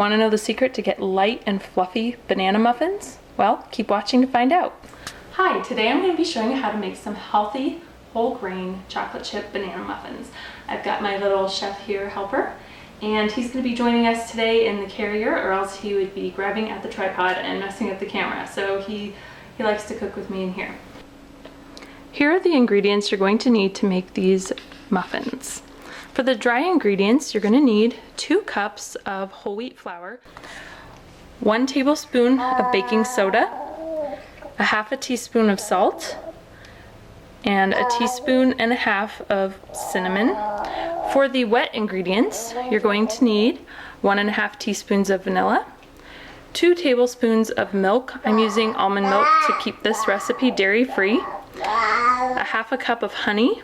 Want to know the secret to get light and fluffy banana muffins? Well, keep watching to find out. Hi, today I'm going to be showing you how to make some healthy whole grain chocolate chip banana muffins. I've got my little chef here helper, and he's going to be joining us today in the carrier, or else he would be grabbing at the tripod and messing up the camera. So he likes to cook with me in here. Here are the ingredients you're going to need to make these muffins. For the dry ingredients, you're going to need 2 cups of whole wheat flour, 1 tablespoon of baking soda, a half a teaspoon of salt, and a teaspoon and a half of cinnamon. For the wet ingredients, you're going to need 1.5 teaspoons of vanilla, 2 tablespoons of milk. I'm using almond milk to keep this recipe dairy-free, a half a cup of honey,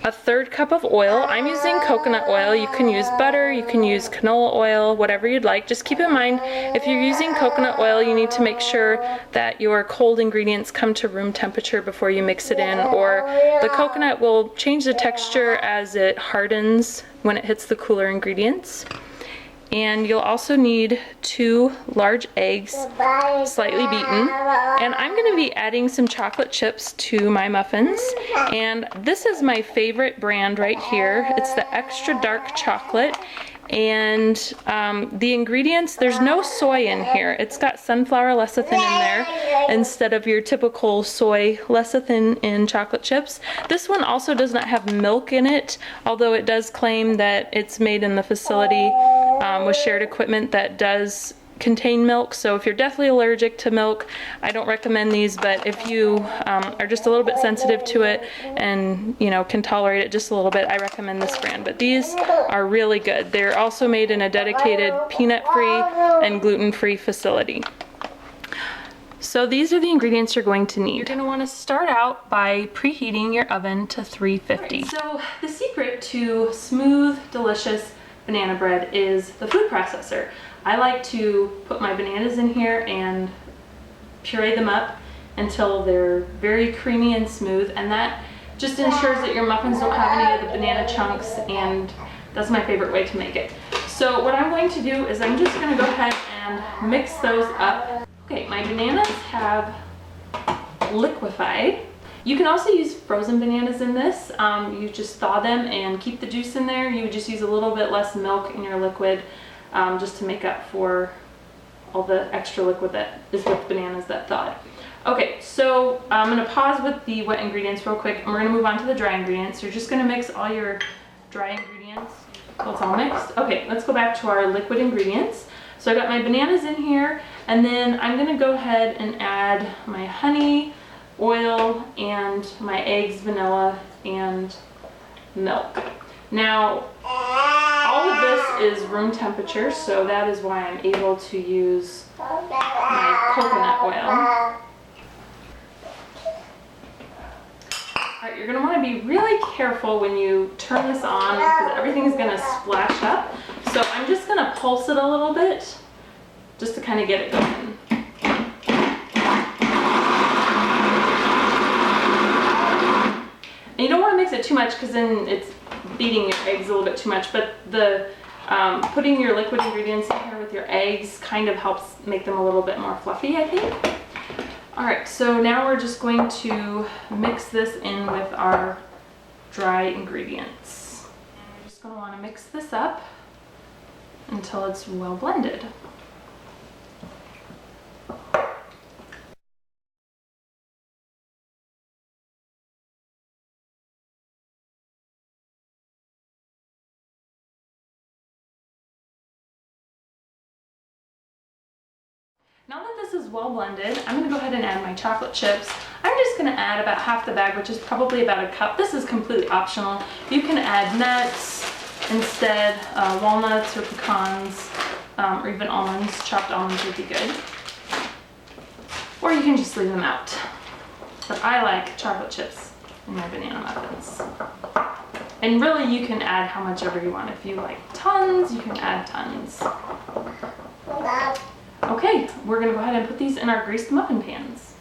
a 1/3 cup of oil. I'm using coconut oil. You can use butter, you can use canola oil, whatever you'd like. Just keep in mind, if you're using coconut oil, you need to make sure that your cold ingredients come to room temperature before you mix it in, or the coconut will change the texture as it hardens when it hits the cooler ingredients. And you'll also need 2 large eggs, slightly beaten. And I'm going to be adding some chocolate chips to my muffins. And this is my favorite brand right here. It's the extra dark chocolate. And the ingredients, there's no soy in here. It's got sunflower lecithin in there instead of your typical soy lecithin in chocolate chips. This one also does not have milk in it, although it does claim that it's made in the facility with shared equipment that does contain milk. So if you're deathly allergic to milk, I don't recommend these, but if you are just a little bit sensitive to it and can tolerate it just a little bit, I recommend this brand. But these are really good. They're also made in a dedicated peanut-free and gluten-free facility. So these are the ingredients you're going to need. You're going to want to start out by preheating your oven to 350. Right, so the secret to smooth, delicious banana bread is the food processor. I like to put my bananas in here and puree them up until they're very creamy and smooth, and that just ensures that your muffins don't have any of the banana chunks, and that's my favorite way to make it. So what I'm going to do is I'm just going to go ahead and mix those up. Okay, my bananas have liquefied. You can also use frozen bananas in this. You just thaw them and keep the juice in there. You would just use a little bit less milk in your liquid just to make up for all the extra liquid that is with bananas that thawed. Okay, so I'm going to pause with the wet ingredients real quick, and we're going to move on to the dry ingredients. You're just going to mix all your dry ingredients until it's all mixed. Okay, let's go back to our liquid ingredients. So I got my bananas in here, and then I'm going to go ahead and add my honey, oil, and my eggs, vanilla, and milk. Now, all of this is room temperature, so that is why I'm able to use my coconut oil. Alright, you're going to want to be really careful when you turn this on because everything is going to splash up. So I'm just going to pulse it a little bit just to kind of get it going. And you don't want to mix it too much because then it's beating your eggs a little bit too much, but the putting your liquid ingredients in here with your eggs kind of helps make them a little bit more fluffy, I think. Alright, so now we're just going to mix this in with our dry ingredients. And you're just going to want to mix this up until it's well blended. Now that this is well blended, I'm going to go ahead and add my chocolate chips. I'm just going to add about half the bag, which is probably about a cup. This is completely optional. You can add nuts instead, walnuts or pecans, or even almonds. Chopped almonds would be good. Or you can just leave them out. But I like chocolate chips in my banana muffins. And really you can add how much ever you want. If you like tons, you can add tons. Okay, we're going to go ahead and put these in our greased muffin pans.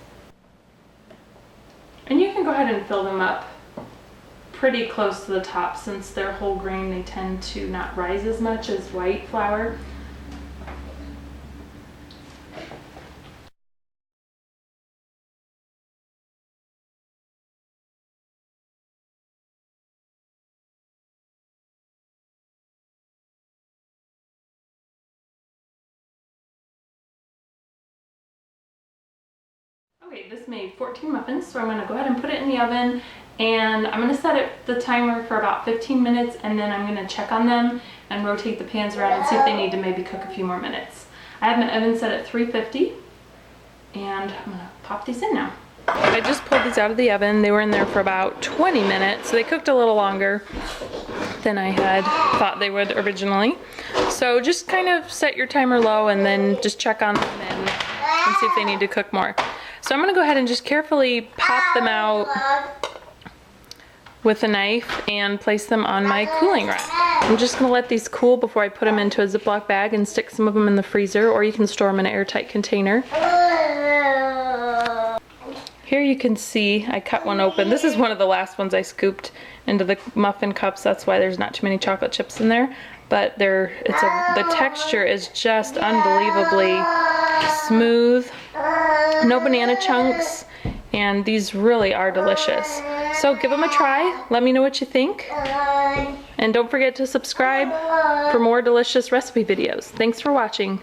And you can go ahead and fill them up pretty close to the top. Since they're whole grain, they tend to not rise as much as white flour. Okay, this made 14 muffins, so I'm gonna go ahead and put it in the oven, and I'm gonna set the timer for about 15 minutes, and then I'm gonna check on them and rotate the pans around and see if they need to maybe cook a few more minutes. I have my oven set at 350, and I'm gonna pop these in now. I just pulled these out of the oven. They were in there for about 20 minutes, so they cooked a little longer than I had thought they would originally. So just kind of set your timer low and then just check on them and see if they need to cook more. So I'm gonna go ahead and just carefully pop them out with a knife and place them on my cooling rack. I'm just gonna let these cool before I put them into a Ziploc bag and stick some of them in the freezer, or you can store them in an airtight container. Here you can see I cut one open. This is one of the last ones I scooped into the muffin cups. That's why there's not too many chocolate chips in there. But the texture is just unbelievably smooth. No banana chunks, and these really are delicious. So give them a try. Let me know what you think. And don't forget to subscribe for more delicious recipe videos. Thanks for watching.